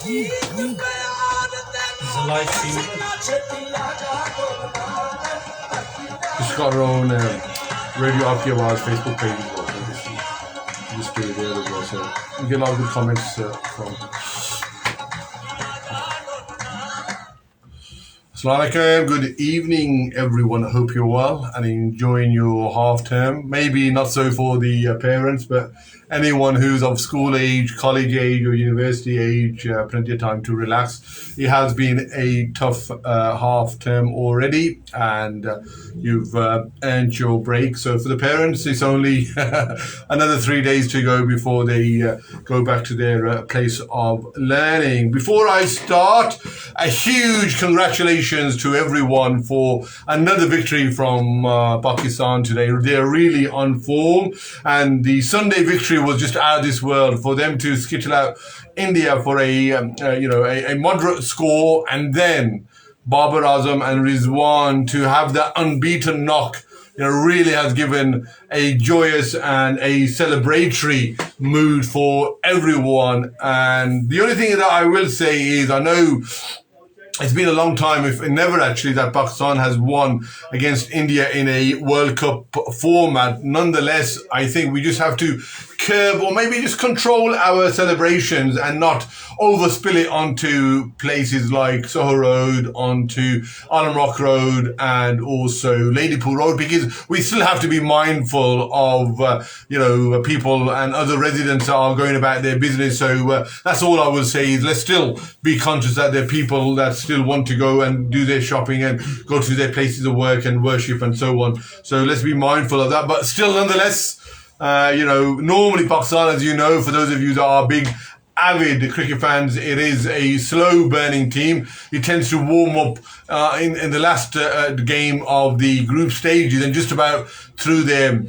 It's a live stream. She's got her own Radio Aapki Awaaz Facebook page as well. So just do it there as well. So you get a lot of good comments from. Assalamu alaikum. Good evening, everyone. I hope you're well and enjoying your half term. Maybe not so for the parents, but anyone who's of school age, college age, or university age, plenty of time to relax. It has been a tough half term already, and you've earned your break. So for the parents, it's only another 3 days to go before they go back to their place of learning. Before I start, a huge congratulations to everyone for another victory from Pakistan today. They're really on form, and the Sunday victory was just out of this world. For them to skittle out India for a moderate score, and then Babar Azam and Rizwan to have that unbeaten knock, really has given a joyous and a celebratory mood for everyone. And the only thing that I will say is, I know it's been a long time, if never actually, that Pakistan has won against India in a World Cup format. Nonetheless, I think we just have to curb or maybe just control our celebrations and not overspill it onto places like Soho Road, onto Alam Rock Road, and also Ladypool Road, because we still have to be mindful of people and other residents that are going about their business. So that's all I will say is, let's still be conscious that there are people that still want to go and do their shopping and go to their places of work and worship and so on. So let's be mindful of that. But still, nonetheless, normally Pakistan, as you know, for those of you that are big avid cricket fans, it is a slow burning team. It tends to warm up in the last game of the group stages and just about through their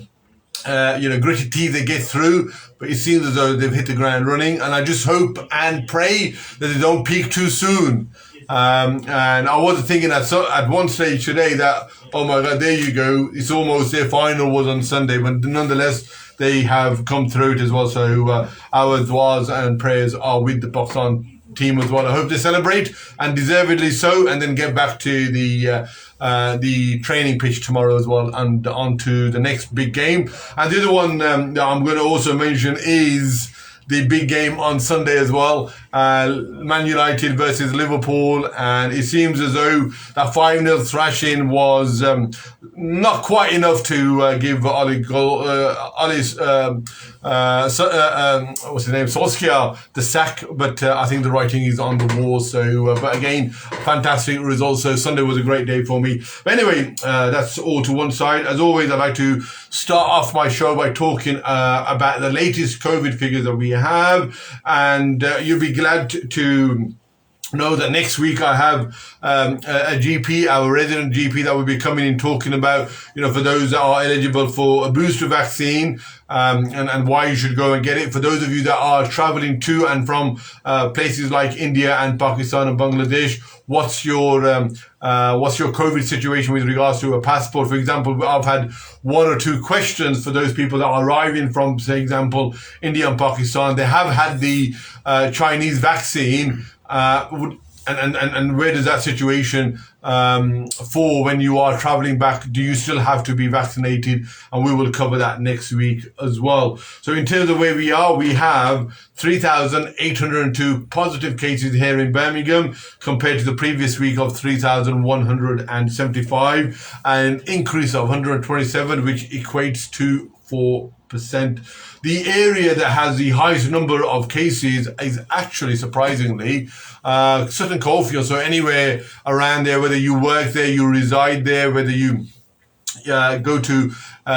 gritted teeth they get through, but it seems as though they've hit the ground running, and I just hope and pray that they don't peak too soon. And I was thinking at one stage today that, oh my God, there you go, it's almost their final was on Sunday, but nonetheless they have come through it as well. So our du'as and prayers are with the Pakistan team as well. I hope they celebrate, and deservedly so, and then get back to the training pitch tomorrow as well, and on to the next big game. And the other one that I'm going to also mention is the big game on Sunday as well, Man United versus Liverpool, and it seems as though that 5-0 thrashing was not quite enough to give Solskjaer the sack, but I think the writing is on the wall. So, but again, fantastic results. So Sunday was a great day for me. But anyway, that's all to one side. As always, I'd like to start off my show by talking about the latest COVID figures that we have, and you'll be glad to know that next week I have a GP, our resident GP, that will be coming in talking about, for those that are eligible for a booster vaccine, and why you should go and get it. For those of you that are traveling to and from places like India and Pakistan and Bangladesh, what's your COVID situation with regards to a passport? For example, I've had 1 or 2 questions for those people that are arriving from, say, example, India and Pakistan. They have had the Chinese vaccine, and where does that situation for when you are traveling back? Do you still have to be vaccinated? And we will cover that next week as well. So in terms of where we are, we have 3,802 positive cases here in Birmingham compared to the previous week of 3,175, an increase of 127, which equates to 4%. The area that has the highest number of cases is actually, surprisingly, Sutton Coldfield. So anywhere around there, whether you work there, you reside there, whether you go to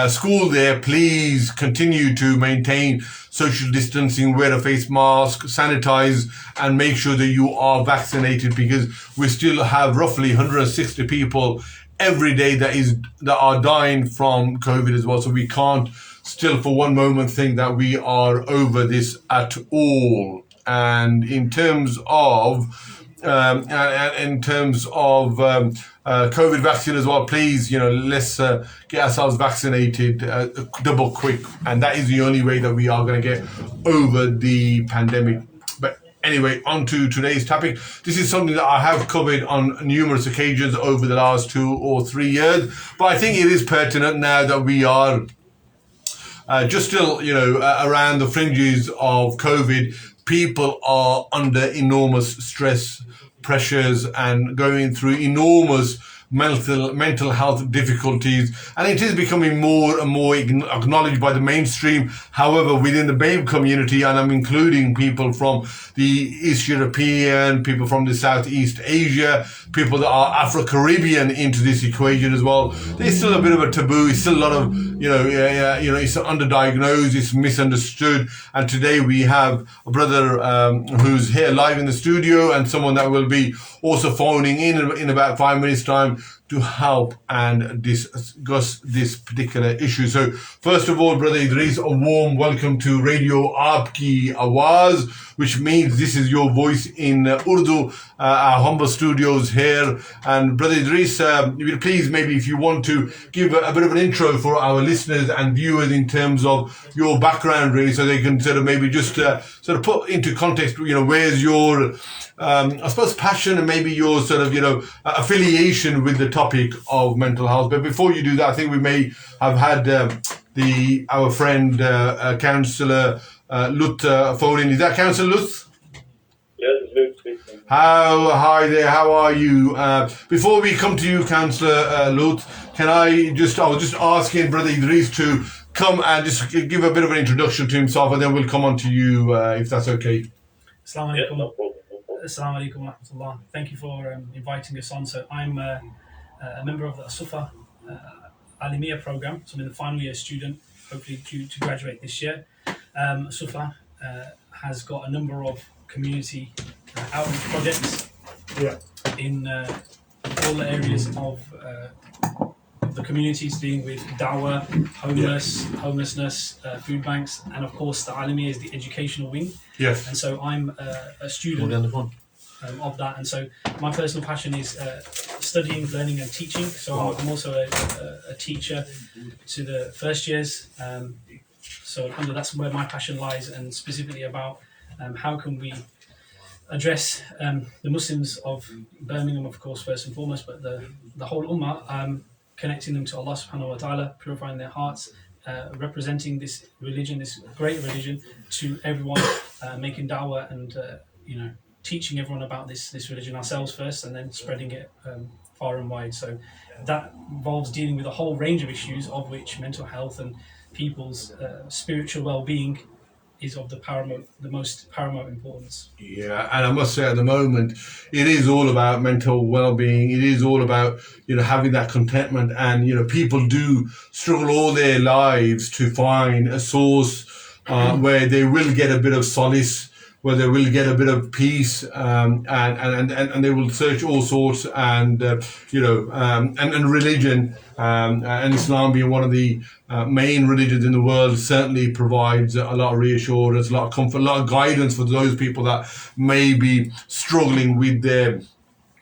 school there, please continue to maintain social distancing, wear a face mask, sanitize, and make sure that you are vaccinated, because we still have roughly 160 people every day that are dying from COVID as well. So we can't still for one moment think that we are over this at all. And in terms of COVID vaccine as well, please, let's get ourselves vaccinated double quick, and that is the only way that we are going to get over the pandemic. But Anyway, on to today's topic. This is something that I have covered on numerous occasions over the last 2 or 3 years, but I think it is pertinent now that we are just still, around the fringes of COVID. People are under enormous stress, pressures, and going through enormous mental health difficulties, and it is becoming more and more acknowledged by the mainstream. However, within the BAME community, and I'm including people from the East European, people from the Southeast Asia, people that are Afro-Caribbean into this equation as well, there's still a bit of a taboo. It's still a lot of, it's underdiagnosed, it's misunderstood. And today we have a brother who's here live in the studio, and someone that will be also phoning in about 5 minutes time to help and discuss this particular issue. So first of all, Brother Idris, a warm welcome to Radio Aapki Awaz, which means this is your voice in Urdu, our humble studios here. And Brother Idris, please, maybe if you want to give a bit of an intro for our listeners and viewers in terms of your background, really, so they can sort of maybe just sort of put into context, where's your I suppose passion and maybe your sort of, affiliation with the topic of mental health. But before you do that, I think we may have had our friend, Councillor Lut phone in. Is that Councillor Lut? Yes, it's Luke speaking. Hi there, how are you? Before we come to you, Councillor Lut, I was just asking Brother Idris to come and just give a bit of an introduction to himself, and then we'll come on to you, if that's okay. Assalamu alaikum. Yeah, no problem. Assalamu alaikum wa rahmatullah. Thank you for inviting us on. So I'm a member of the Asufa Alimiya program. So I'm in the final year student, hopefully due to graduate this year. Asufa has got a number of community outreach projects in all the areas of the communities, dealing with dawah, homelessness, food banks, and of course the Alimiya is the educational wing. Yes. And so I'm a student of that, and so my personal passion is studying, learning, and teaching. So I'm also a teacher to the first years. So that's where my passion lies, and specifically about how can we address the Muslims of Birmingham, of course, first and foremost, but the whole ummah, connecting them to Allah subhanahu wa ta'ala, purifying their hearts, representing this religion, this great religion, to everyone, making da'wah and teaching everyone about this religion ourselves first, and then spreading it far and wide. So that involves dealing with a whole range of issues, of which mental health and people's spiritual well-being is of the most paramount importance. Yeah, and I must say at the moment, it is all about mental well-being. It is all about, having that contentment, and, people do struggle all their lives to find a source where they will get a bit of solace, where they will get a bit of peace, and they will search all sorts, and religion, and Islam being one of the main religions in the world, certainly provides a lot of reassurance, a lot of comfort, a lot of guidance for those people that may be struggling with their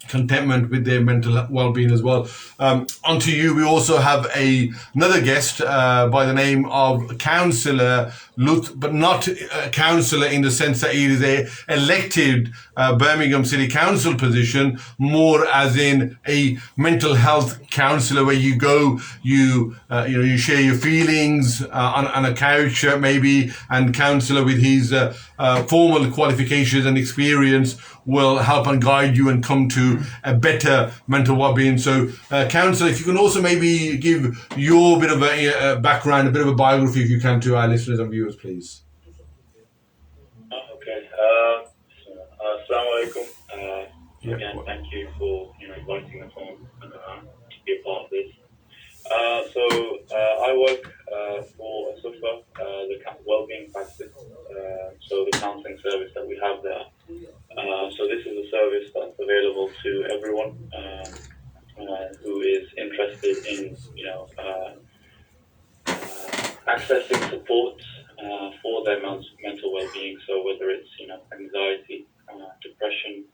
contentment, with their mental well-being as well. On to you. We also have another guest by the name of Councillor Lut, but not a councillor in the sense that he is a elected Birmingham City Council position, more as in a mental health counsellor, where you go, you share your feelings on a couch maybe, and counsellor with his formal qualifications and experience will help and guide you and come to a better mental well-being. So, Councillor, if you can also maybe give your bit of a background, a bit of a biography, if you can, to our listeners and viewers, please. Okay. Assalamu alaikum. Again, thank you for inviting us on to be a part of this. I work for Asufa, the wellbeing practice, so the counselling service that we have there. So this is a service that's available to everyone who is interested in, accessing support for their mental well-being. So whether it's, anxiety, depression,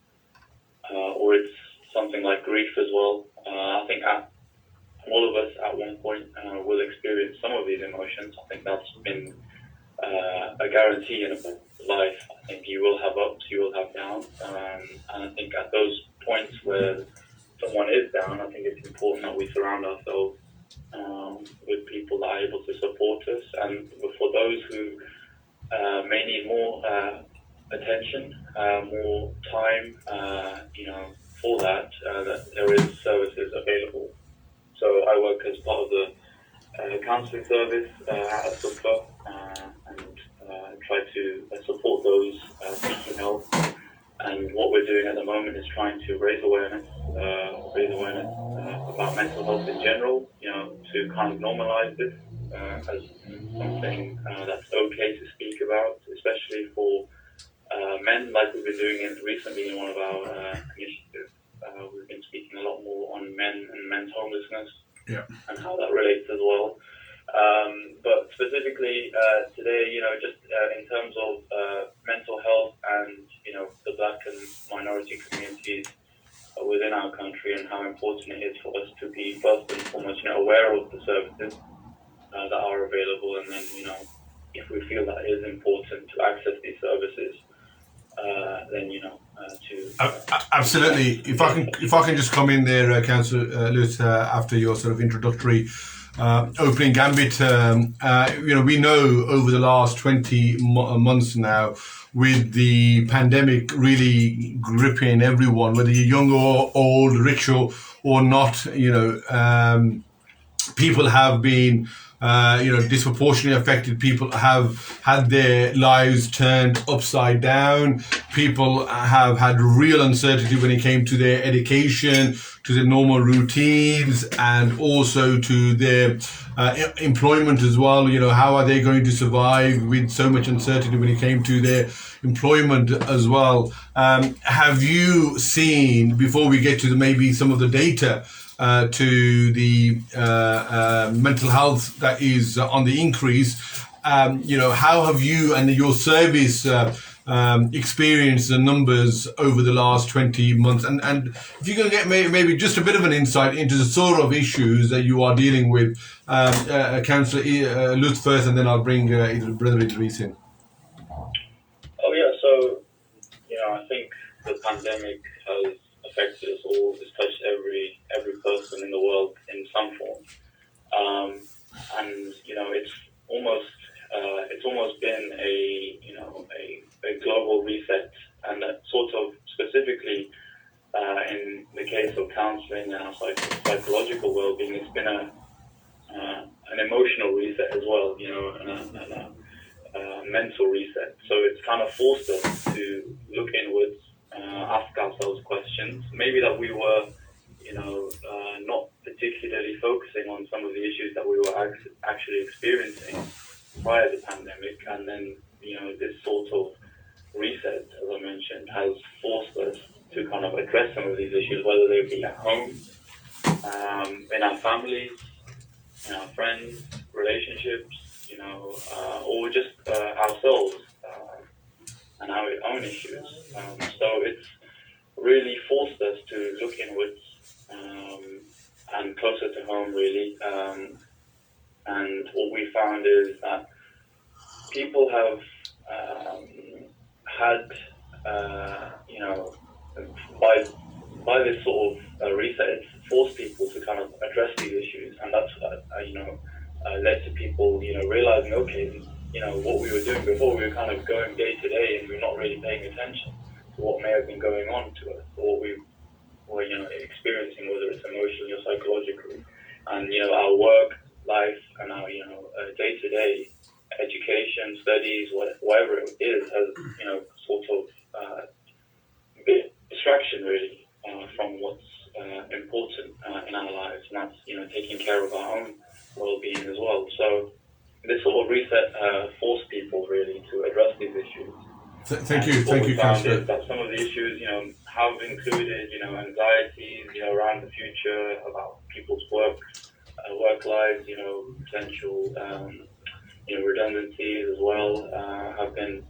or it's something like grief as well. I think all of us at one point will experience some of these emotions. I think that's been a guarantee in a life. I think you will have ups, you will have attention, more time, for that, that there is services available. So I work as part of the counselling service at SUPA, and try to support those seeking help. And what we're doing at the moment is trying to raise awareness about mental health in general, to kind of normalize this as something that's okay to speak about, especially for men, like we've been doing it recently in one of our initiatives. We've been speaking a lot more on men and men's homelessness, and how that relates as well. But specifically today, just in terms of mental health and, the Black and minority communities within our country, and how important it is for us to be first and foremost, aware of the services that are available, and then, if we feel that it is important to access these services, then absolutely. If I can just come in there, Councillor Lewis, after your sort of introductory opening gambit. We know over the last 20 months now, with the pandemic really gripping everyone, whether you're young or old, rich or not, people have been disproportionately affected. People have had their lives turned upside down. People have had real uncertainty when it came to their education, to their normal routines, and also to their employment as well. How are they going to survive with so much uncertainty when it came to their employment as well? Have you seen, before we get to maybe some of the data, to the mental health that is on the increase, how have you and your service experienced the numbers over the last 20 months? And if you can get maybe just a bit of an insight into the sort of issues that you are dealing with, Councillor Lutz first, and then I'll bring Brother Idris in. Oh yeah, so I think the pandemic has affected us all. It's touched every person in the world in some form, and it's almost been a global reset, and that sort of specifically in the case of counselling and our psychological well-being, it's been an emotional reset as well, and a mental reset. So it's kind of forced us to look inwards, ask ourselves questions, maybe that we were, not particularly focusing on some of the issues that we were actually experiencing prior to the pandemic. And then, this sort of reset, as I mentioned, has forced us to kind of address some of these issues, whether they be at home, in our families, in our friends, relationships, or just ourselves and our own issues. So it's really forced us to look inwards and closer to home, really. And what we found is that people have had, by this sort of reset, it's forced people to kind of address these issues, and that's led to people, realizing, okay, what we were doing before, we were kind of going day to day, and we were not really paying attention to what may have been going on to us, or what we were, experiencing, whether it's emotionally or psychologically. And, our work life and our, day to day education, studies, whatever it is, has, sort of been a distraction, really, from what's important in our lives, and that's, taking care of our own well-being as well. So this sort of reset forced people really to address these issues. Thank you, Councillor. That some of the issues, have included, anxieties, around the future, about people's work lives, potential, redundancies as well, have been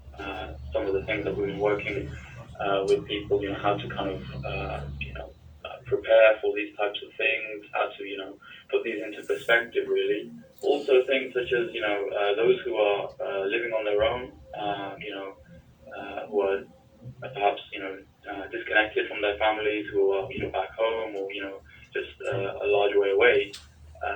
some of the things that we've been working with people, how to kind of, prepare for these types of things, how to, put these into perspective, really. Also things such as, those who are living on their own, who are perhaps, disconnected from their families, who are, back home, or, just a large way away.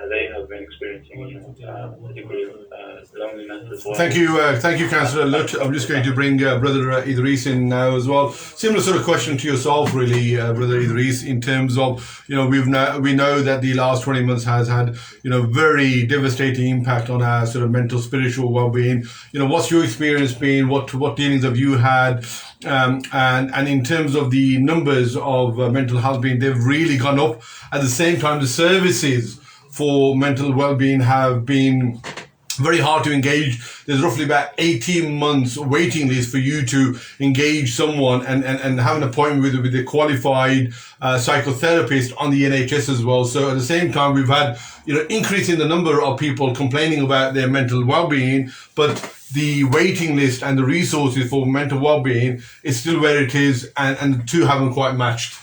They have been experiencing, a degree of loneliness as well. Thank you, Councillor Lut. I'm just going to bring Brother Idris in now as well. Similar sort of question to yourself, really, Brother Idris, in terms of, we know that the last 20 months has had, very devastating impact on our sort of mental, spiritual well-being. What's your experience been? What dealings have you had? And in terms of the numbers of mental health being, they've really gone up. At the same time, the services for mental well-being have been very hard to engage. There's roughly about 18 months waiting list for you to engage someone and have an appointment with a qualified psychotherapist on the NHS as well. So at the same time, we've had, increase in the number of people complaining about their mental well-being, but the waiting list and the resources for mental well-being is still where it is, and the two haven't quite matched.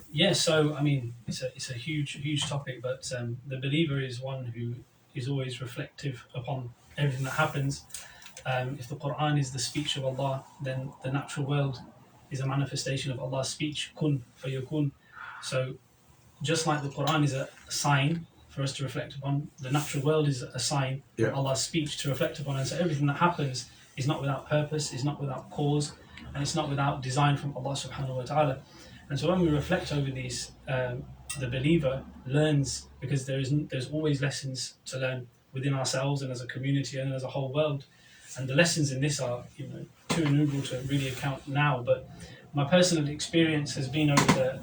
Yeah, so I mean, it's a huge topic, but the believer is one who is always reflective upon everything that happens. If the Quran is the speech of Allah, then the natural world is a manifestation of Allah's speech, kun fayakun. So just like the Quran is a sign for us to reflect upon, the natural world is a sign of Allah's speech to reflect upon. And so everything that happens is not without purpose, is not without cause, and it's not without design from Allah subhanahu wa ta'ala. And so when we reflect over these, the believer learns, because there's always lessons to learn within ourselves and as a community and as a whole world. And the lessons in this are, too innumerable to really account now. But my personal experience has been over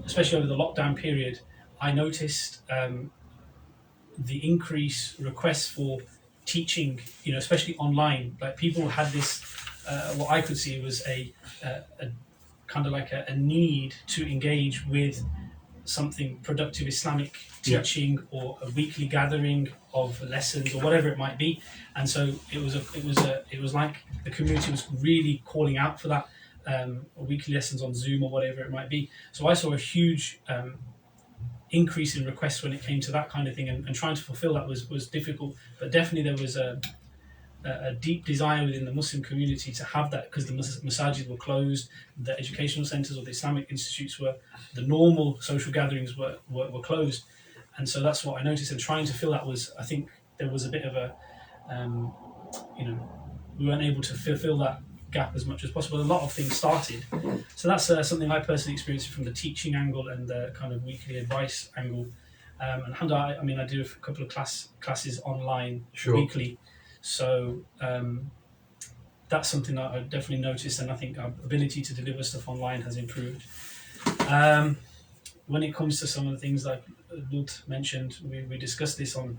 especially over the lockdown period, I noticed the increased requests for teaching, especially online. Like people had this, what I could see was a kind of like a need to engage with something productive Islamic teaching or a weekly gathering of lessons or whatever it might be. And so it was like the community was really calling out for that, weekly lessons on Zoom or whatever it might be. So I saw a huge increase in requests when it came to that kind of thing, and trying to fulfill that was difficult. But definitely there was a deep desire within the Muslim community to have that, because the masajid were closed, the educational centres or the Islamic institutes the normal social gatherings were closed. And so that's what I noticed, and trying to fill that I think there was a bit of a, we weren't able to fulfill that gap as much as possible. A lot of things started. So that's something I personally experienced from the teaching angle and the kind of weekly advice angle. And alhamdulillah, I do a couple of classes online weekly. So that's something that I've definitely noticed, and I think our ability to deliver stuff online has improved. When it comes to some of the things like Lut mentioned, we discussed this on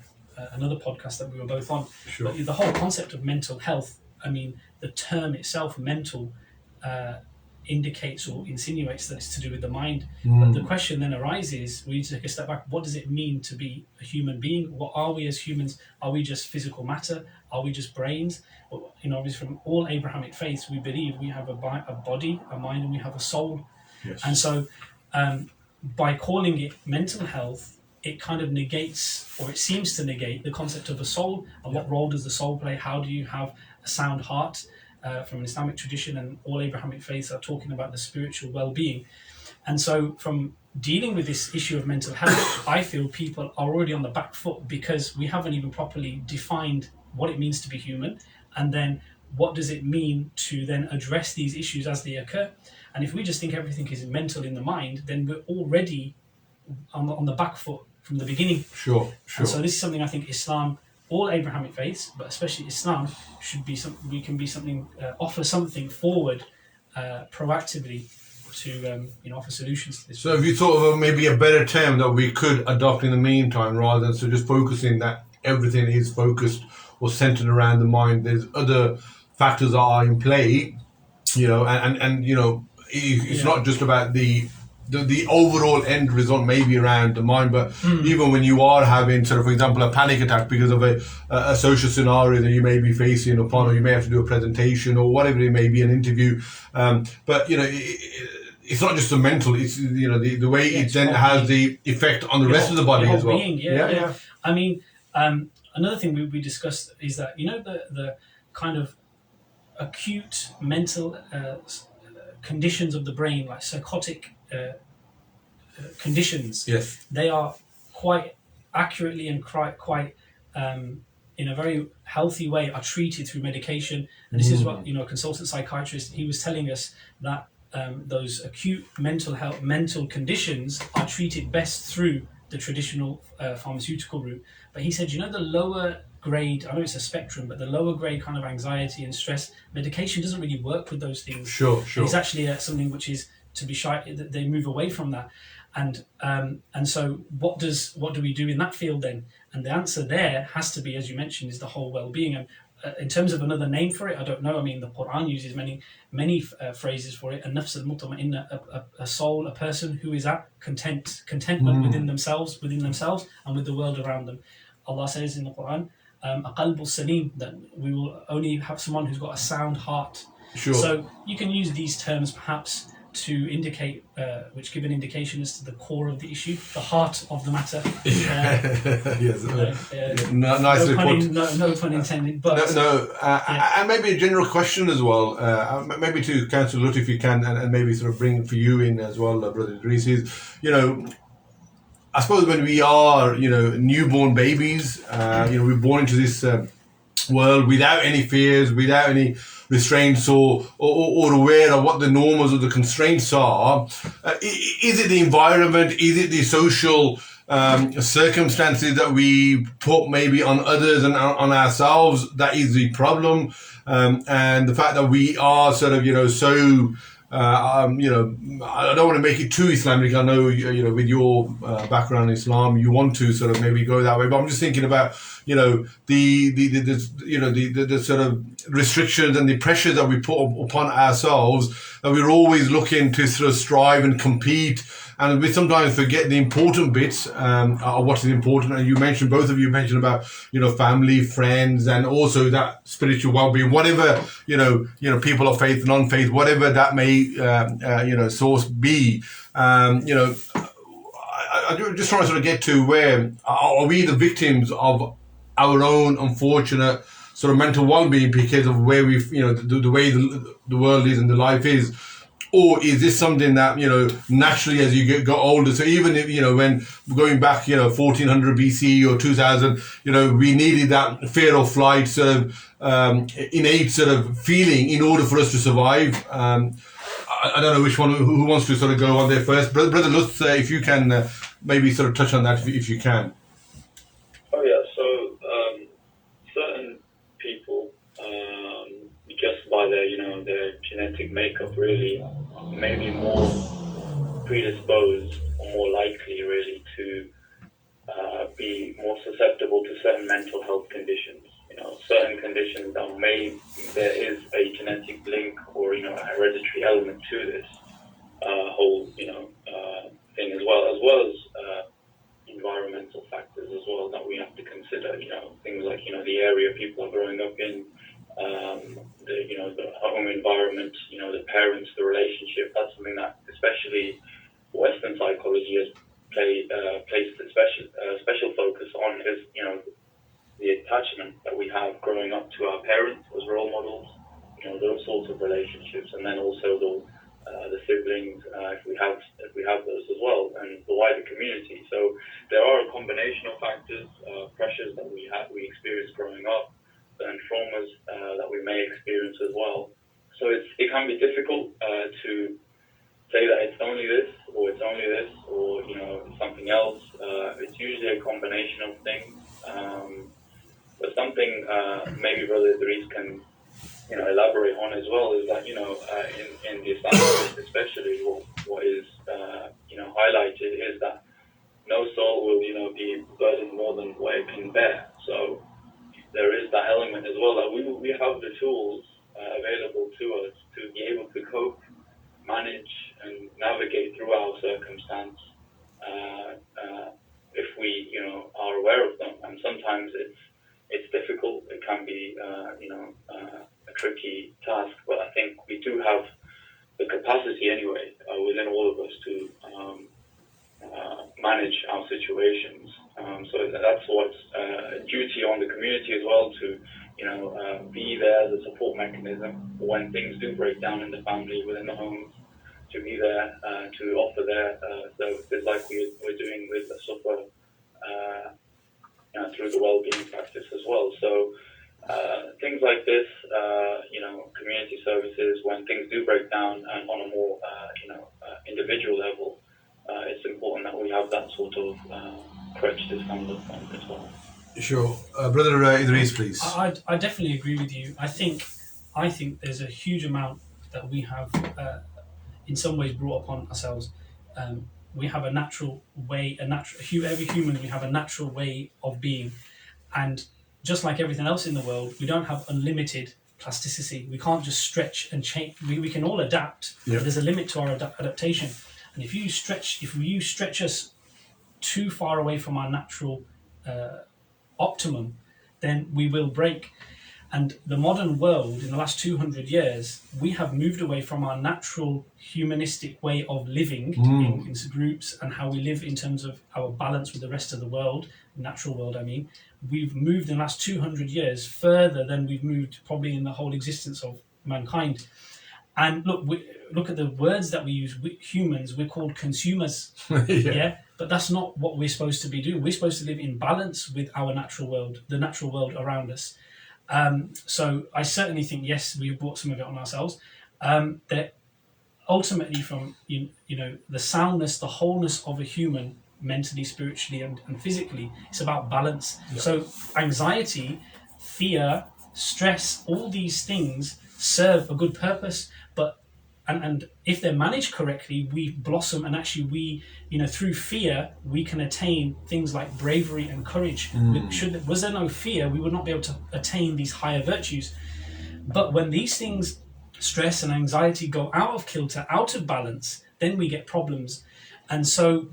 another podcast that we were both on. Sure. But the whole concept of mental health, the term itself, mental, indicates or insinuates that it's to do with the mind. But the question then arises, we need to take a step back. What does it mean to be a human being? What are we as humans? Are we just physical matter? Are we just brains? Obviously from all Abrahamic faiths, we believe we have a body, a mind, and we have a soul. Yes. And so by calling it mental health, it kind of negates, or it seems to negate, the concept of a soul. And what role does the soul play? How do you have a sound heart? From an Islamic tradition, and all Abrahamic faiths are talking about the spiritual well-being. And so from dealing with this issue of mental health, I feel people are already on the back foot, because we haven't even properly defined what it means to be human, and then what does it mean to then address these issues as they occur. And if we just think everything is mental in the mind, then we're already on the back foot from the beginning. Sure. And so this is something I think Islam, all Abrahamic faiths, but especially Islam, should be something we can be something, offer something forward, proactively to offer solutions to this. So, if you thought of maybe a better term that we could adopt in the meantime, rather than just focusing that everything is focused or centered around the mind, there's other factors that are in play, it's not just about the overall end result maybe around the mind, but even when you are having sort of, for example, a panic attack because of a social scenario that you may be facing upon, or you may have to do a presentation or whatever it may be, an interview, but it's not just the mental, it's the way it then has the effect on the rest of the body as well. Being, another thing we discussed is that the kind of acute mental conditions of the brain, like psychotic conditions, yes, they are quite accurately and quite in a very healthy way are treated through medication. And this is what, a consultant psychiatrist, he was telling us that those acute mental conditions are treated best through the traditional pharmaceutical route. But he said, the lower grade, I know it's a spectrum, but the lower grade kind of anxiety and stress, medication doesn't really work with those things. Sure. It's actually something which is to be shy. They move away from that. And so what do we do in that field then? And the answer there has to be, as you mentioned, is the whole well-being. And in terms of another name for it, I don't know. I mean, the Quran uses many phrases for it. An-nafs al-mutma'inna, a soul, a person who is at contentment within themselves, and with the world around them. Allah says in the Quran, a qalbu salim, that we will only have someone who's got a sound heart. Sure. So you can use these terms perhaps to indicate, which give an indication as to the core of the issue, the heart of the matter. Yes, nicely put. No pun intended. But and maybe a general question as well. Maybe to Councillor Lut, if you can, and maybe sort of bring for you in as well, Brother Idris, is I suppose when we are newborn babies, we're born into this world without any fears, without any restraints or aware of what the norms or the constraints are. Is it the environment? Is it the social circumstances that we put maybe on others and on ourselves that is the problem? And the fact that we are sort of, so I don't want to make it too Islamic. I know, with your background in Islam, you want to sort of maybe go that way. But I'm just thinking about, the sort of restrictions and the pressure that we put upon ourselves, that we're always looking to sort of strive and compete. And we sometimes forget the important bits of what is important. And both of you mentioned about, family, friends, and also that spiritual well-being, whatever, people of faith, non-faith, whatever that may, source be. I'm just trying to sort of get to where are we the victims of our own unfortunate sort of mental well-being because of where we've, the way the world is and the life is. Or is this something that, naturally as you get older, so even if, when going back, 1400 BC or 2000, we needed that fear of flight sort of innate sort of feeling in order for us to survive. I don't know which one, who wants to sort of go on there first. Brother Lutz, if you can maybe sort of touch on that if you can. Oh yeah, so certain people, just by their genetic makeup, really, maybe more predisposed or more likely, really, to be more susceptible to certain mental health conditions. Certain conditions that there is a genetic link or a hereditary element to this whole thing, as well as environmental factors as well that we have to consider. Things like the area people are growing up in. The home environment, the parents, the relationship. That's something that especially Western psychology has placed a special focus on, is the attachment that we have growing up to our parents as role models, those sorts of relationships, and then also the siblings, if we have those as well, and the wider community. So there are a combination of factors, pressures that we experience growing up, and traumas that we may experience as well. So it can be difficult to say that it's only this or something else. It's usually a combination of things. But something maybe Brother Idris can elaborate on as well is that in the Islamic especially what is highlighted is that no soul will be burdened more than what it can bear. So there is that element as well, that we have the tools available to us to be able to cope, manage, and navigate through our circumstance if we are aware of them. And sometimes it's difficult. It can be a tricky task, but I think we do have the capacity anyway within all of us to manage our situations. So that's what's a duty on the community as well, to be there as a support mechanism when things do break down in the family, within the homes, to be there to offer their services like we're doing with the Sufa through the well-being practice as well. So things like this, community services, when things do break down and on a more individual level, it's important that we have that sort of crutch to stand up on as well. Sure. Brother Idris, please. I definitely agree with you. I think there's a huge amount that we have in some ways brought upon ourselves. We have a natural way, every human, we have a natural way of being. And just like everything else in the world, we don't have unlimited plasticity. We can't just stretch and change. We can all adapt, but there's a limit to our adaptation. And if you stretch us too far away from our natural optimum, then we will break. And the modern world, in the last 200 years, we have moved away from our natural humanistic way of living in groups and how we live in terms of our balance with the rest of the world, natural world, I mean. We've moved in the last 200 years further than we've moved probably in the whole existence of mankind. And look at the words that we use. Humans, we're called consumers. Yeah. But that's not what we're supposed to be doing. We're supposed to live in balance with our natural world, the natural world around us. So I certainly think, yes, we've brought some of it on ourselves. That ultimately, from the soundness, the wholeness of a human, mentally, spiritually, and physically, it's about balance. Yep. So anxiety, fear, stress, all these things serve a good purpose, but and if they're managed correctly, we blossom, and actually we, through fear, we can attain things like bravery and courage. Was there no fear, we would not be able to attain these higher virtues. But when these things, stress and anxiety, go out of kilter, out of balance, then we get problems. And so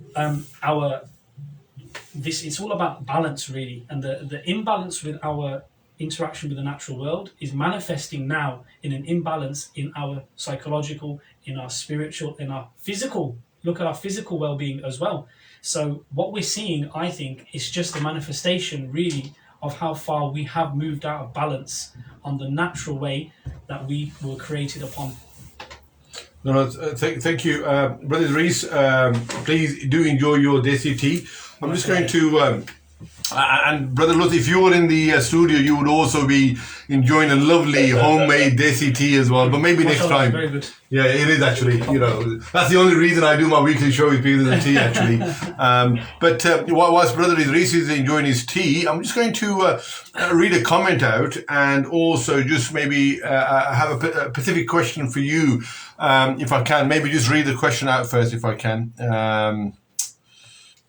it's all about balance, really, and the imbalance with our interaction with the natural world is manifesting now in an imbalance in our psychological, in our spiritual, in our physical. Look at our physical well-being as well. So what we're seeing, I think, is just a manifestation, really, of how far we have moved out of balance on the natural way that we were created upon. Thank you, Brother Reese. Please do enjoy your desi tea. I'm just going to. And Brother Lut, if you were in the studio, you would also be enjoying a lovely homemade desi tea as well. But maybe next time. Very good. Yeah, it is actually. That's the only reason I do my weekly show is because of the tea, actually. But whilst Brother Idris is enjoying his tea, I'm just going to read a comment out and also just maybe have a specific question for you, if I can. Maybe just read the question out first, if I can.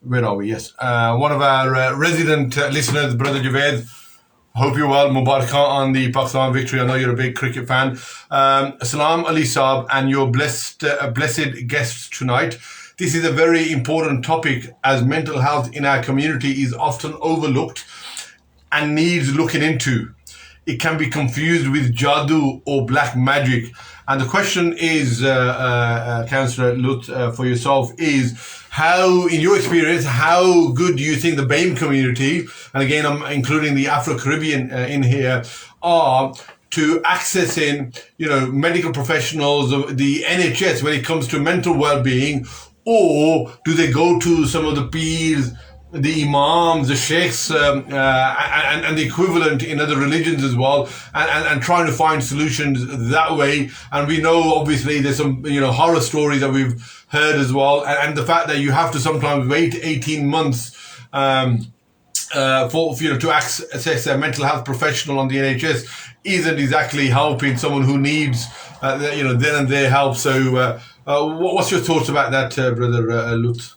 Where are we? Yes. One of our resident listeners, Brother Javed, hope you're well. Mubarak on the Pakistan victory. I know you're a big cricket fan. Salam Ali Saab and your blessed guests tonight. This is a very important topic, as mental health in our community is often overlooked and needs looking into. It can be confused with jadoo or black magic. And the question is, Councillor Lut, for yourself, is how, in your experience, how good do you think the BAME community, and again I'm including the Afro-Caribbean in here, are to accessing, medical professionals of the NHS when it comes to mental well-being, or do they go to some of the peers, the imams, the sheikhs, and the equivalent in other religions as well, and trying to find solutions that way? And we know, obviously, there's some, horror stories that we've heard as well, and the fact that you have to sometimes wait 18 months for to access a mental health professional on the NHS isn't exactly helping someone who needs, then and there help. So, what's your thoughts about that, Brother Lut?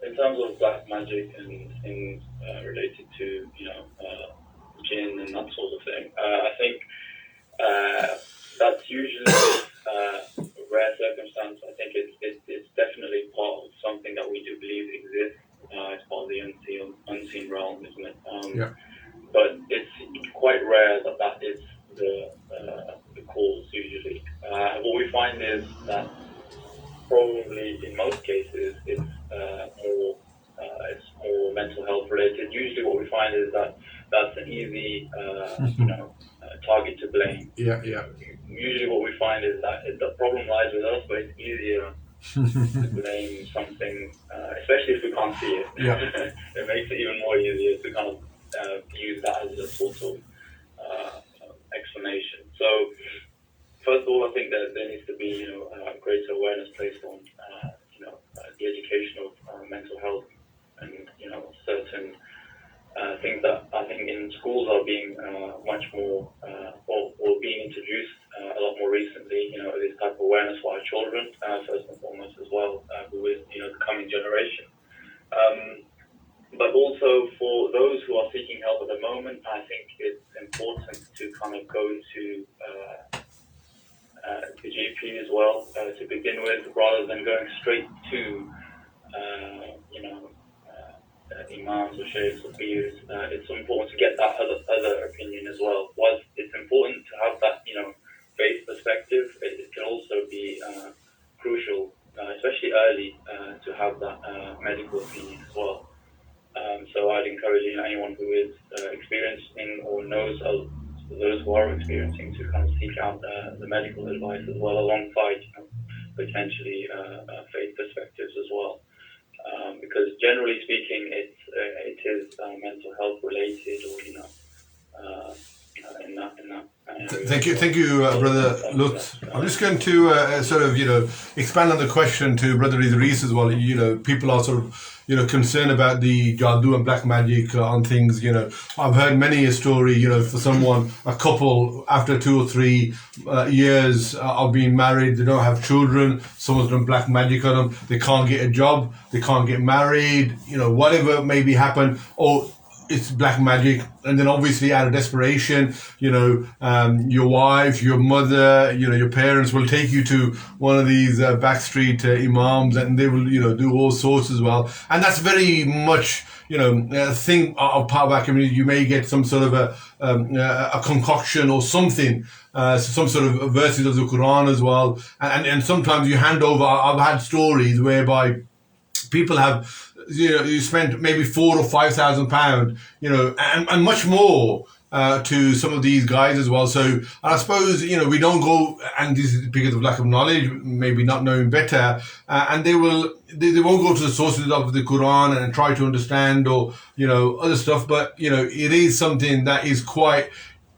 In terms of black magic and things related to, jinn and that sort of thing, I think that's usually a rare circumstance. I think it's definitely part of something that we do believe exists. It's part of the unseen realm, isn't it? But it's quite rare that is the cause usually. What we find is that probably in most cases it's more mental health related. Usually what we find is that that's an easy target to blame. Yeah. Usually what we find is that the problem lies with us, but it's easier blame something, especially if we can't see it. Yeah. It makes it even more easier to kind of use that as a sort of explanation. So, first of all, I think that there needs to be, greater awareness placed on, the education of mental health and, certain things that I think in schools are being much more, or being introduced a lot more recently, this type of awareness for our children, first and foremost as well, who is, the coming generation. But also for those who are seeking help at the moment, I think it's important to kind of go to the GP as well to begin with, rather than going straight to imams or sheikhs or peers. It's important to get that other opinion as well. Whilst it's important to have that faith perspective, it can also be crucial, especially early, to have that medical opinion as well. So I'd encourage anyone who is experiencing or knows of those who are experiencing to kind of seek out the medical advice as well, alongside potentially faith perspectives as well. Because generally speaking, it is mental health related, or in that Thank you, brother Lutz. I'm just going to sort of expand on the question to brother Idris as well. People are sort of concerned about the jadoo and black magic on things. I've heard many a story. For someone, a couple, after 2 or 3 years of being married, they don't have children. Someone's done black magic on them. They can't get a job. They can't get married. Whatever maybe happen, or it's black magic. And then obviously out of desperation, your wife, your mother, your parents will take you to one of these backstreet imams, and they will, do all sorts as well. And that's very much, a thing of part of our community. You may get some sort of a concoction or something, some sort of verses of the Quran as well. And sometimes you hand over. I've had stories whereby people have, you spent maybe £4,000 or £5,000, and much more to some of these guys as well. So I suppose we don't go, and this is because of lack of knowledge, maybe not knowing better, and they won't go to the sources of the Quran and try to understand, or other stuff. But it is something that is quite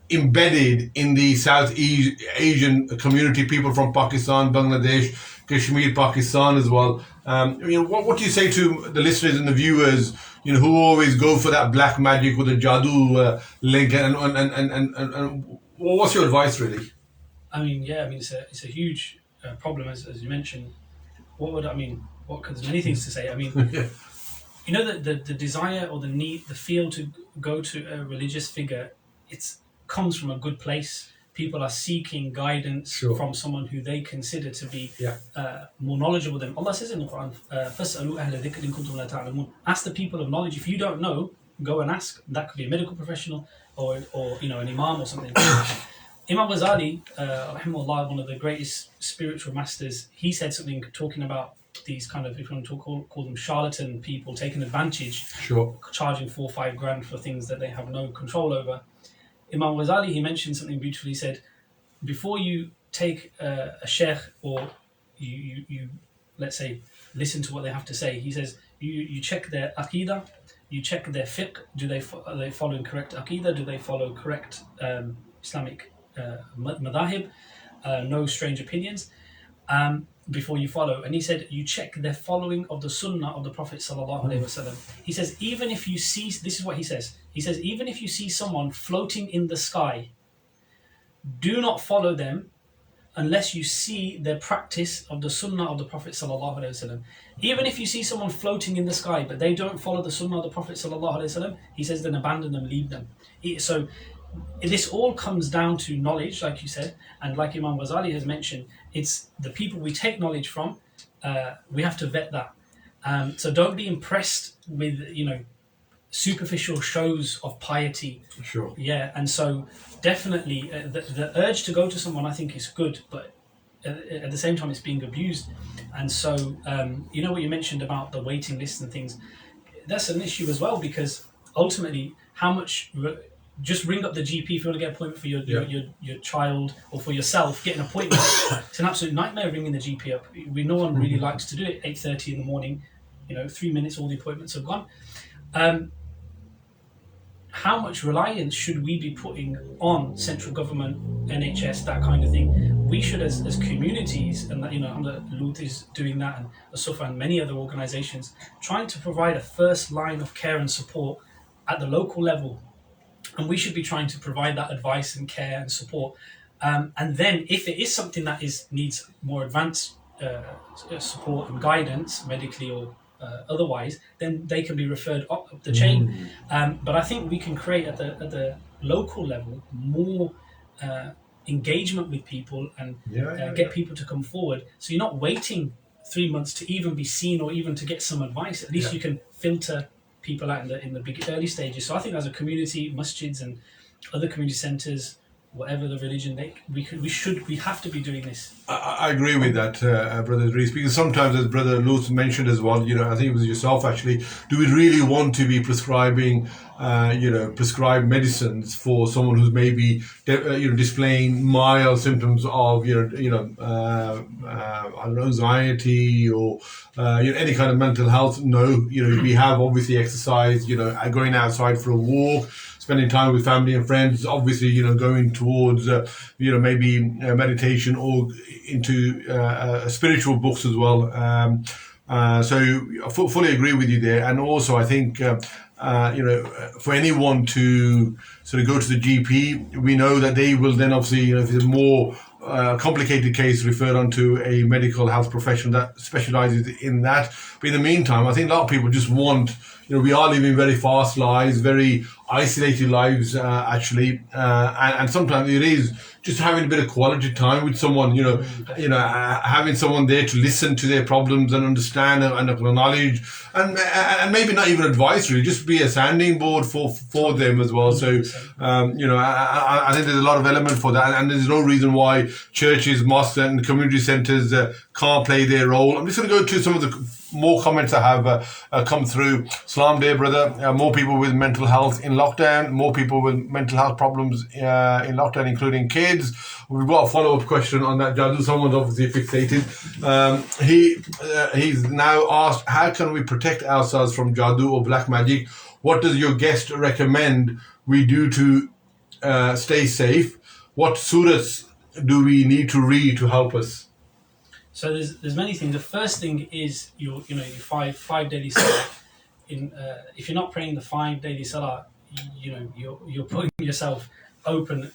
embedded in the South Asian community, people from Pakistan, Bangladesh, Kashmir, Pakistan as well. What do you say to the listeners and the viewers, who always go for that black magic with the jadoo link, and what's your advice really? It's a huge problem, as you mentioned. There's many things to say. The desire or the need, the feel to go to a religious figure, comes from a good place. People are seeking guidance from someone who they consider to be more knowledgeable than Allah says in the Quran. فَاسْأَلُوا أَهْلَ ذِكْرٍ إِن كُنتُمْ لَا تَعْلَمُونَ. Ask the people of knowledge. If you don't know, go and ask. That could be a medical professional or an imam or something. Imam Ghazali, rahimahullah, one of the greatest spiritual masters, he said something talking about these kind of, if you want to call them charlatan people, taking advantage, charging 4 or 5 grand for things that they have no control over. Imam Ghazali, he mentioned something beautifully. He said, before you take a sheikh, or you let's say listen to what they have to say, he says you check their aqidah, you check their fiqh. Are they following correct aqidah? Do they follow correct Islamic madahib? No strange opinions before you follow. And he said you check their following of the sunnah of the Prophet sallallahu alaihi wasallam. He says even if you see, this is what he says. He says even if you see someone floating in the sky, do not follow them unless you see their practice of the sunnah of the Prophet sallallahu alaihi wasallam. Even if you see someone floating in the sky but they don't follow the sunnah of the Prophet sallallahu alaihi wasallam, he says then abandon them, leave them. So this all comes down to knowledge, like you said, and like Imam Ghazali has mentioned, it's the people we take knowledge from. We have to vet that. So don't be impressed with superficial shows of piety. Sure. Yeah, and so definitely the urge to go to someone, I think, is good, but at the same time it's being abused. And so what you mentioned about the waiting lists and things, that's an issue as well, because ultimately how much just ring up the GP if you want to get an appointment for your child or for yourself. Get an appointment. It's an absolute nightmare ringing the GP up. No one really likes to do it. 8:30 in the morning, 3 minutes, all the appointments are gone. How much reliance should we be putting on central government, NHS, that kind of thing? We should, as communities, and Luth is doing that, and Asufa and many other organisations, trying to provide a first line of care and support at the local level. And we should be trying to provide that advice and care and support. And then if it is something that needs more advanced support and guidance, medically or otherwise, then they can be referred up the chain. But I think we can create at the local level more engagement with people and get people to come forward. So you're not waiting 3 months to even be seen or even to get some advice. At least you can filter people out in the big early stages. So I think as a community, masjids and other community centres, whatever the religion, we have to be doing this. I agree with that, Brother Reese, because sometimes, as Brother Luth mentioned as well, I think it was yourself actually, do we really want to be prescribing, prescribed medicines for someone who's maybe, displaying mild symptoms of, anxiety or, any kind of mental health? No, we have obviously exercise, going outside for a walk, spending time with family and friends, obviously, going towards, maybe meditation or into spiritual books as well. So I fully agree with you there. And also, I think, for anyone to sort of go to the GP, we know that they will then obviously, if it's a more complicated case, referred on to a medical health professional that specializes in that. But in the meantime, I think a lot of people just want, we are living very fast lives, very isolated lives, actually. And sometimes it is just having a bit of quality time with someone, having someone there to listen to their problems and understand and acknowledge, and maybe not even advice, really, just be a sounding board for them as well. So, I think there's a lot of element for that, and there's no reason why churches, mosques, and community centres can't play their role. I'm just going to go to some of the more comments that have come through. Salam day, brother. More people with mental health in lockdown. More people with mental health problems in lockdown, including kids. We've got a follow-up question on that, Jadu. Someone's obviously fixated. He's now asked, how can we protect ourselves from Jadu or black magic? What does your guest recommend we do to stay safe? What surahs do we need to read to help us? So there's many things. The first thing is your five daily salah. If you're not praying the 5 daily salah, you're putting yourself open,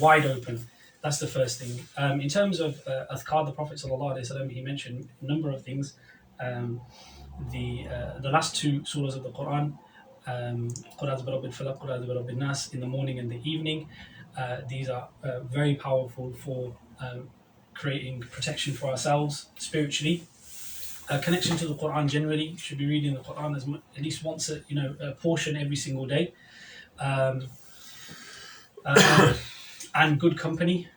wide open. That's the first thing. In terms of adhkar, the Prophet ﷺ, he mentioned a number of things. The last two surahs of the Quran, Qul a'udhu bi rabbil falaq, Qul a'udhu bi rabbin nas, in the morning and the evening. These are very powerful for creating protection for ourselves spiritually. Connection to the Quran generally, should be reading the Quran at least once a portion every single day. And good company,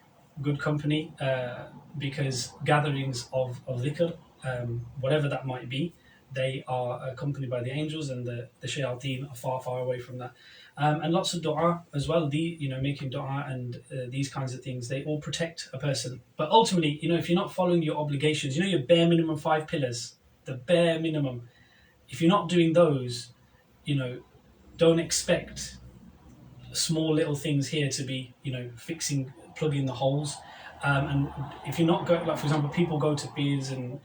because gatherings of dhikr, whatever that might be, they are accompanied by the angels, and the shayateen are far, far away from that. And lots of dua as well, making dua and these kinds of things, they all protect a person. But ultimately, if you're not following your obligations, your bare minimum 5 pillars, the bare minimum, if you're not doing those, don't expect small little things here to be, plugging the holes. And if you're not going, like for example, people go to peers and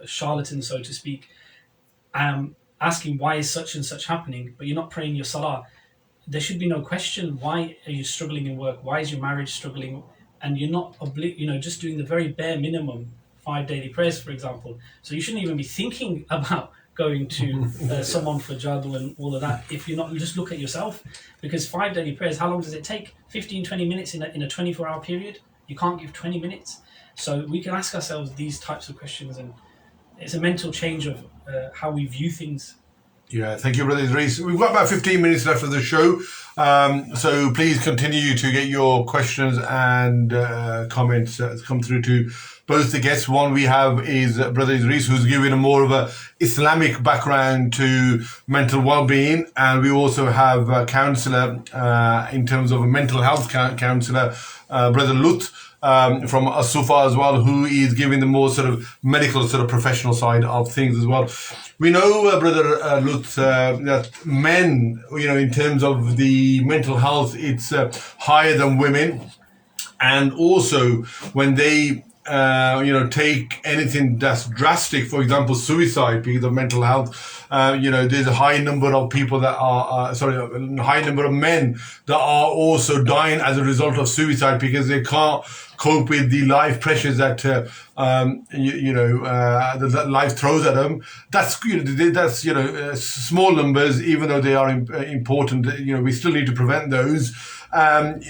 charlatans, so to speak, asking why is such and such happening, but you're not praying your salah. There should be no question. Why are you struggling in work? Why is your marriage struggling? And you're not, just doing the very bare minimum, 5 daily prayers, for example. So you shouldn't even be thinking about going to someone for jadu and all of that. If you're not, just look at yourself, because 5 daily prayers, how long does it take? 15, 20 minutes in a 24-hour period. You can't give 20 minutes. So we can ask ourselves these types of questions, and it's a mental change of how we view things. Yeah, thank you, Brother Idris. We've got about 15 minutes left of the show, so please continue to get your questions and comments come through to both the guests. One we have is Brother Idris, who's given a more of a Islamic background to mental well-being, and we also have a counsellor in terms of a mental health counsellor, Brother Lut. From Asufa as well, who is giving the more sort of medical sort of professional side of things as well. We know, Brother Lut, that men, in terms of the mental health, it's higher than women. And also when they take anything that's drastic, for example, suicide because of mental health, there's a high number of people that are, a high number of men that are also dying as a result of suicide because they can't cope with the life pressures that, that life throws at them. That's small numbers, even though they are important, we still need to prevent those. And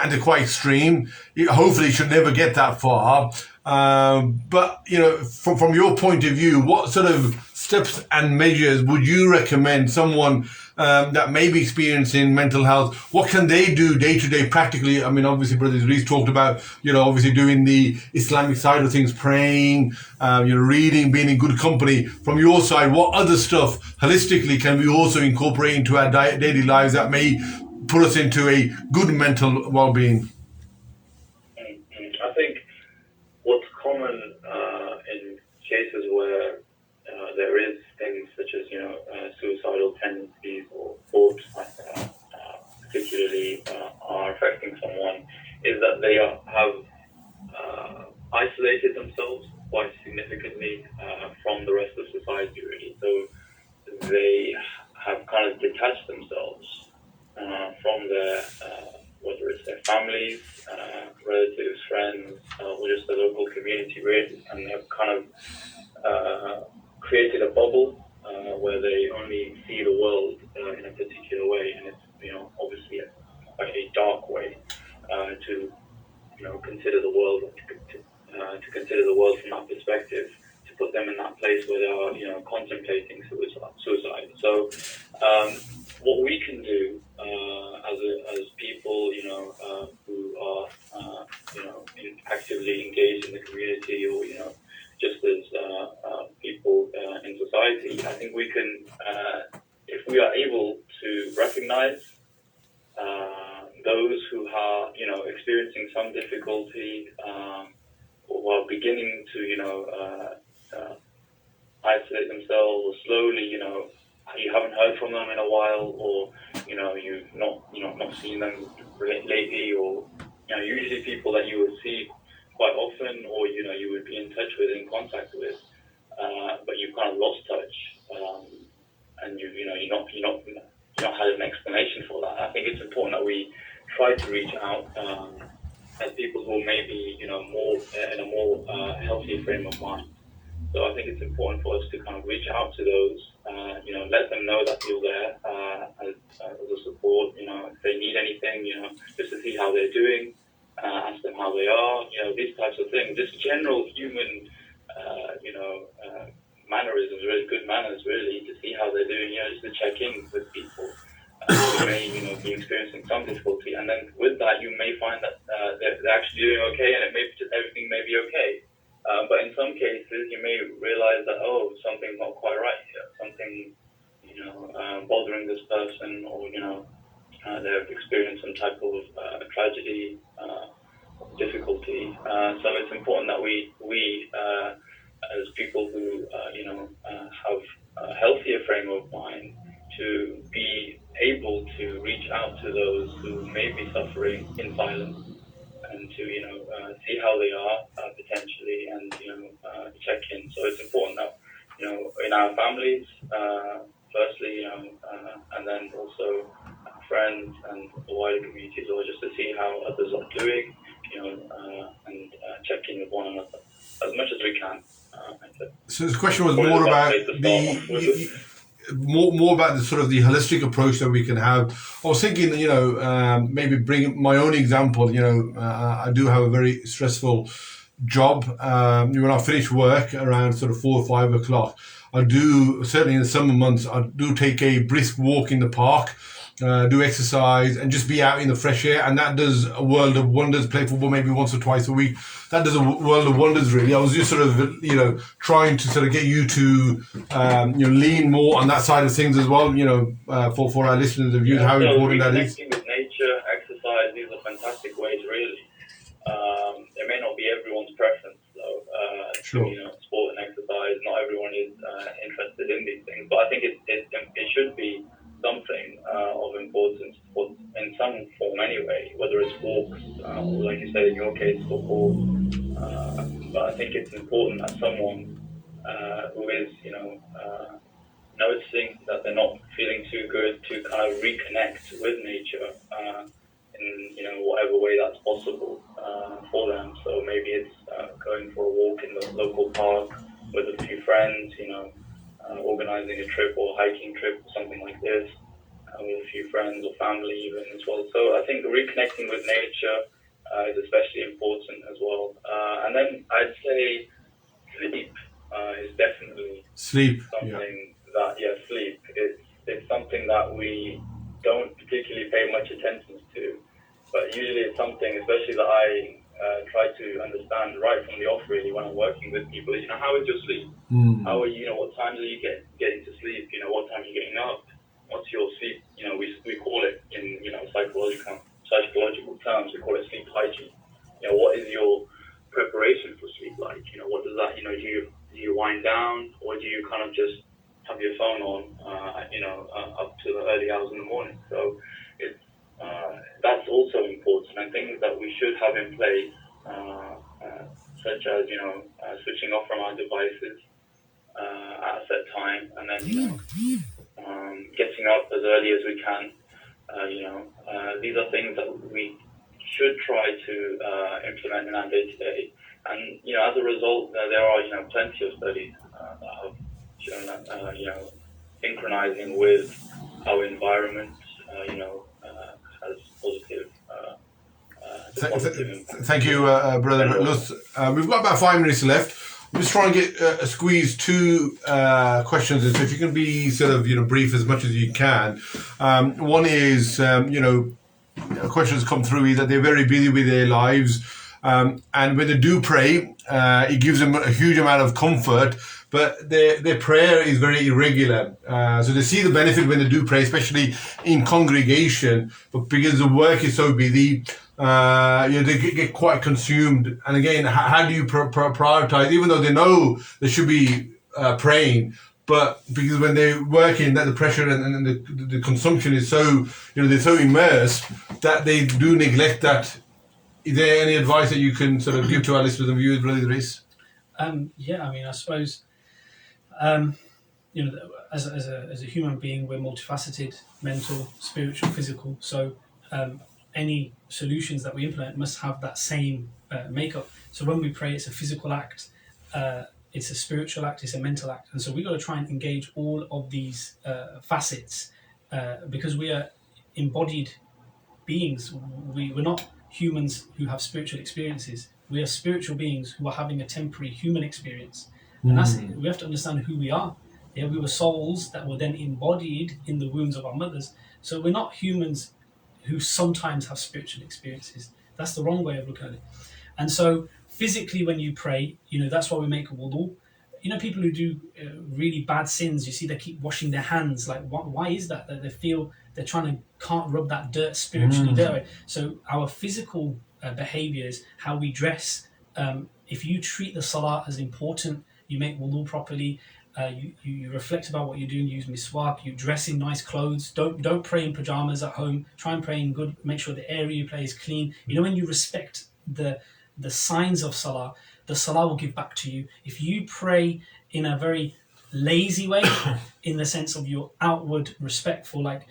they're quite extreme. Hopefully it should never get that far. But from your point of view, what sort of steps and measures would you recommend someone that may be experiencing mental health? What can they do day to day practically? I mean, obviously, Brother Idris talked about, obviously doing the Islamic side of things, praying, reading, being in good company. From your side, what other stuff holistically can we also incorporate into our daily lives that may put us into a good mental well-being? I think what's common in cases where there is things such as suicidal tendencies or thoughts particularly are affecting someone is that they have isolated themselves quite significantly from the rest of society, really. So they have kind of detached themselves from their, whether it's their families, relatives, friends, or just the local community, really, and they've kind of created a bubble where they only see the world in a particular way, and it's obviously quite a dark way to consider the world, to consider the world from that perspective, to put them in that place where they are contemplating suicide. So what we can do as people who are actively engaged in the community, or just as people in society, I think we can, if we are able to recognize those who are experiencing some difficulty or are beginning to isolate themselves, or slowly you haven't heard from them in a while, or you've not seen them lately, or usually people that you would see quite often, or you would be in touch with, in contact with, but you've kind of lost touch, and you're not had an explanation for that. I think it's important that we try to reach out as people who may be more in a more healthy frame of mind. So I think it's important for us to kind of reach out to those, let them know that you're there as a support. If they need anything, just to see how they're doing, ask them how they are. These types of things. Just general human, mannerisms, really good manners, really, to see how they're doing. Just to check in with people who may, be experiencing some difficulty, and then with that, you may find that they're actually doing okay, and everything may be okay. But in some cases, you may realize that, something's not quite right here. Something, bothering this person, or, they've experienced some type of tragedy, difficulty. So it's important that we as people who, have a healthier frame of mind, to be able to reach out to those who may be suffering in silence, and to see how they are potentially, and check in. So it's important that in our families, firstly, and then also friends and the wider communities, or just to see how others are doing, and check in with one another as much as we can. So the question was more about more about the sort of the holistic approach that we can have. I was thinking, maybe bring my own example. I do have a very stressful job. When I finish work around sort of 4 or 5 o'clock, I do, certainly in the summer months, I do take a brisk walk in the park. do exercise, and just be out in the fresh air. And that does a world of wonders. Play football maybe once or twice a week. That does a world of wonders, really. I was just sort of, trying to sort of get you to, lean more on that side of things as well, for our listeners and viewers, how important that is. Reconnecting with nature, exercise, these are fantastic ways, really. It may not be everyone's preference, though. Sure. Sport and exercise, not everyone is interested in these things, but I think it should be something of importance in some form anyway, whether it's walks, or like you said in your case, football. But I think it's important that someone who is, noticing that they're not feeling too good to kind of reconnect with nature in whatever way that's possible for them. So maybe it's going for a walk in the local park with a few friends, organizing a trip or a hiking trip or something like this with a few friends or family even as well. So I think reconnecting with nature is especially important as well. And then I'd say sleep is definitely Sleep. something that, sleep. It's something that we don't particularly pay much attention to, but usually it's something, especially that I try to understand right from the off, really, when I'm working with people. Is, how is your sleep? How are you? What times are you getting to sleep? What time are you getting up? What's your sleep? We call it in psychological terms. We call it sleep hygiene. What is your preparation for sleep like? What does that? Do you wind down, or do you kind of just have your phone on? Up to the early hours in the morning. So it's that's also important, and things that we should have in place, such as switching off from our devices at a set time, and then getting up as early as we can. These are things that we should try to implement in our day-to-day, and as a result, there are plenty of studies that have shown that synchronizing with our environment has positive. Thank you, Brother Lutz. We've got about 5 minutes left. I'm just trying to get squeeze 2 questions in. So if you can be sort of brief as much as you can. One is questions come through is that they're very busy with their lives, and when they do pray, it gives them a huge amount of comfort. But their prayer is very irregular. So they see the benefit when they do pray, especially in congregation. But because the work is so busy, they get quite consumed. And again, how do you prioritize? Even though they know they should be praying, but because when they're working, that the pressure and the consumption is so, they're so immersed that they do neglect that. Is there any advice that you can sort of give to our listeners and viewers, Brother Idris? I suppose. As a human being, we're multifaceted: mental, spiritual, physical. So any solutions that we implement must have that same makeup. So when we pray, it's a physical act, it's a spiritual act, it's a mental act, and so we've got to try and engage all of these facets because we are embodied beings. We're not humans who have spiritual experiences. We are spiritual beings who are having a temporary human experience. And we have to understand who we are. Yeah, we were souls that were then embodied in the wombs of our mothers. So we're not humans who sometimes have spiritual experiences. That's the wrong way of looking at it. And so physically, when you pray, that's why we make a wudu. People who do really bad sins, you see they keep washing their hands. Like, why is that? That they feel they're can't rub that dirt spiritually their way. So our physical behaviors, how we dress, if you treat the salah as important, you make wudu properly, you reflect about what you're doing, you use miswak, you dress in nice clothes, don't pray in pajamas at home, try and pray in good, make sure the area you play is clean. When you respect the signs of salah, the salah will give back to you. If you pray in a very lazy way, in the sense of your outward respectful, like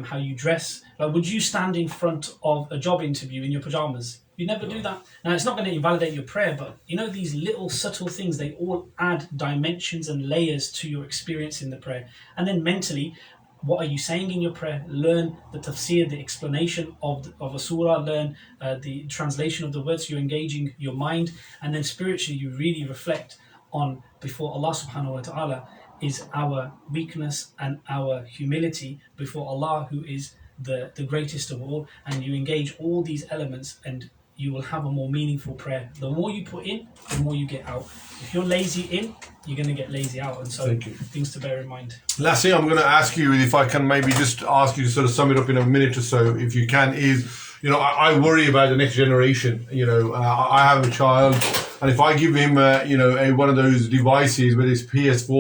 how you dress, like would you stand in front of a job interview in your pajamas? You never do that. Now, it's not going to invalidate your prayer, but these little subtle things, they all add dimensions and layers to your experience in the prayer. And then mentally, what are you saying in your prayer? Learn the tafsir, the explanation of a surah, learn the translation of the words, you're engaging your mind. And then spiritually, you really reflect on, before Allah subhanahu wa ta'ala, is our weakness and our humility before Allah, who is the greatest of all, and you engage all these elements, and you will have a more meaningful prayer. The more you put in, the more you get out. If you're lazy in, you're going to get lazy out, and so things to bear in mind. Last thing I'm going to ask you, if I can maybe just ask you to sort of sum it up in a minute or so, if you can, is, I worry about the next generation. I have a child, and if I give him, one of those devices, whether it's PS4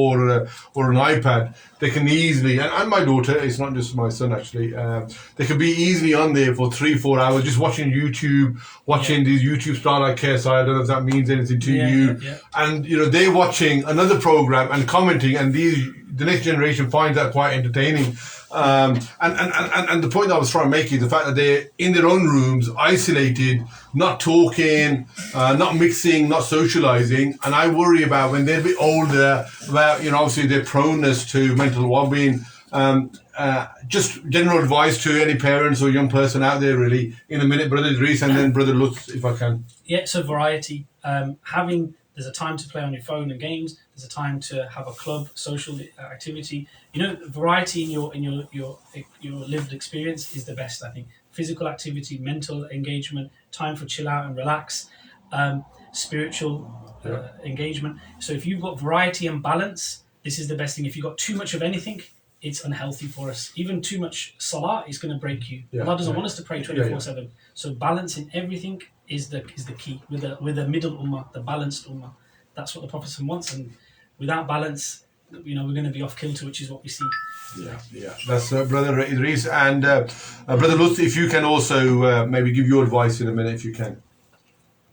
or an iPad, they can easily, and my daughter, it's not just my son actually, they can be easily on there for 3-4 hours just watching YouTube, watching these YouTube Starlight KSI. I don't know if that means anything to you. Yeah. And, they're watching another program and commenting, and the next generation finds that quite entertaining. And the point I was trying to make is the fact that they're in their own rooms, isolated, not talking, not mixing, not socializing. And I worry about when they're a bit older, about, obviously their proneness to mental well-being. Just general advice to any parents or young person out there, really, in a minute, Brother Idris, and then Brother Lutz, if I can. Yeah, so variety. There's a time to play on your phone and games. There's a time to have a club, social activity. Variety in your lived experience is the best, I think. Physical activity, mental engagement, time for chill out and relax, spiritual engagement. So if you've got variety and balance, this is the best thing. If you've got too much of anything, it's unhealthy for us. Even too much salah is going to break you. Allah doesn't want us to pray 24/7. So balance in everything is the key. With the middle ummah, the balanced ummah, that's what the Prophet wants. And without balance, we're going to be off kilter, which is what we see. Yeah. That's Brother Idris, and Brother Lutz, if you can also maybe give your advice in a minute, if you can.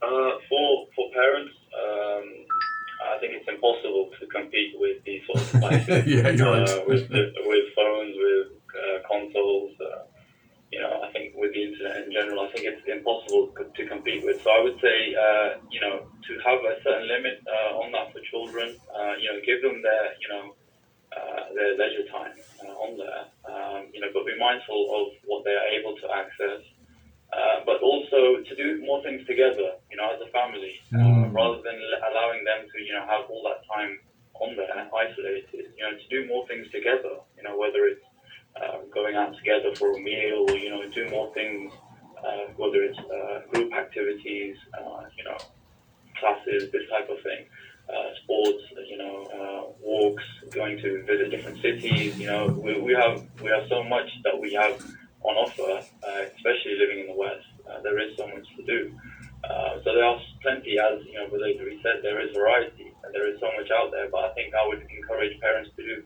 For parents, I think it's impossible to compete with these sort of devices. Yeah, you're right. With phones, with consoles. I think with the internet in general, I think it's impossible to compete with. So I would say, to have a certain limit on that for children. Give them their leisure time on there. But be mindful of what they are able to access. But also to do more things together, as a family, rather than allowing them to, have all that time on there, isolated. To do more things together. Whether it's going out together for a meal, or do more things, whether it's group activities, classes, this type of thing, sports, walks, going to visit different cities. We have so much that we have on offer, especially living in the West. There is so much to do. So there are plenty, as Brother Idris said, there is variety and there is so much out there. But I think I would encourage parents to do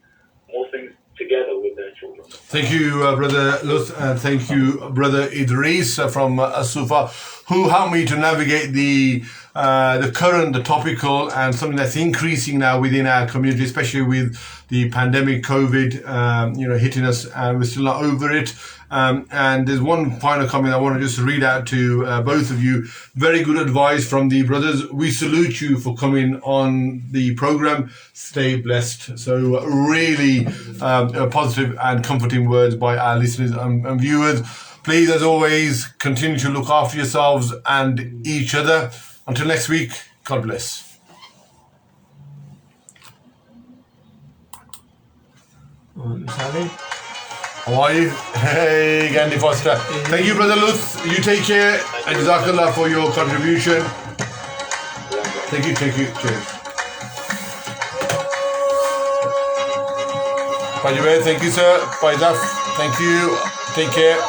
more things together with their children. Thank you, Brother Lutz, and thank you, Brother Idris from As-Sufa, who helped me to navigate the current, the topical, and something that's increasing now within our community, especially with the pandemic, COVID, hitting us, and we're still not over it. And there's one final comment I want to just read out to both of you. Very good advice from the brothers. We salute you for coming on the program. Stay blessed. So really positive and comforting words by our listeners and viewers. Please, as always, continue to look after yourselves and each other. Until next week, God bless. How are you? Hey, Gandhi Foster. Thank you, Brother Lutz. You take care. And Jazakallah for your contribution. Thank you. Cheers. By the way, thank you, sir. By that, thank you. Take care.